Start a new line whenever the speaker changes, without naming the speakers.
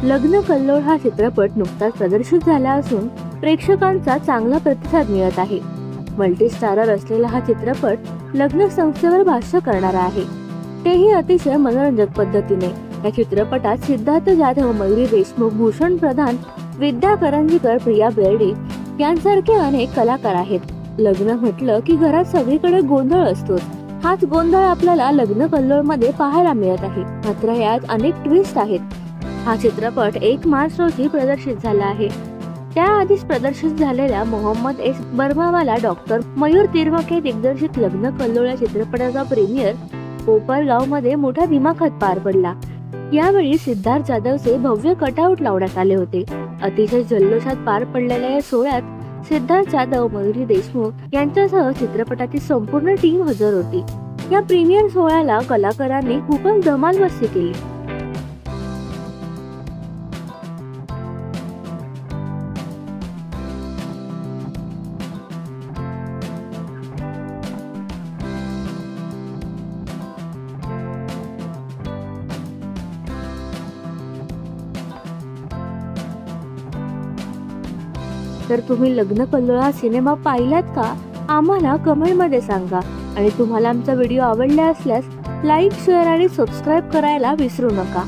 लग्न कल्लोळ हा चित्रपट नुकताच प्रदर्शित झाला असून प्रेक्षकांचा चांगला प्रतिसाद मिळत आहे। मल्टीस्टारर असलेला हा चित्रपट लग्न संस्थेवर भाष्य करणारा आहे, तेही अतिशय मनोरंजक पद्धतीने। या चित्रपटात सिद्धार्थ जाधव, मयुरी देशमुख, भूषण प्रधान, विद्या करंजीकर, प्रिया बेर्डे यांसारखे अनेक कलाकार आहेत। लग्न म्हटलं की घरात सगळीकडे गोंधळ असतोच। हाच गोंधळ आपल्याला लग्न कल्लोळ मध्ये पाहायला मिळत आहे, मात्र यात अनेक ट्विस्ट आहेत। हा चित्रपट 1 मार्च रोजी प्रदर्शित झाला आहे। त्याआधीच प्रदर्शित झालेल्या मोहम्मद एस बर्मावाला डॉक्टर मयूर तिरवके दिग्दर्शित लग्न कल्लोळ या चित्रपटाचा प्रीमियर कोपरगाव मध्ये मोठ्या दिमाखात पार पडला। यावेळी सिद्धार्थ जाधवचे भव्य कटआउट लावण्यात आले होते। अतिशय जल्लोषात पार पडलेल्या या सोहळ्यात सिद्धार्थ जाधव, मयुरी देशमुख यांच्यासह चित्रपटाची संपूर्ण टीम हजर होती। या प्रीमियर सोहळ्याला कलाकारांनी खूपच धमाल मस्ती केली। तर तुम्ही लग्न कल्लोळ हा सिनेमा पाहिलात का? आम्हाला कमेंट मध्ये सांगा। आणि तुम्हाला आमचा व्हिडिओ आवडला असल्यास लाईक, शेअर आणि सबस्क्राईब करायला विसरू नका।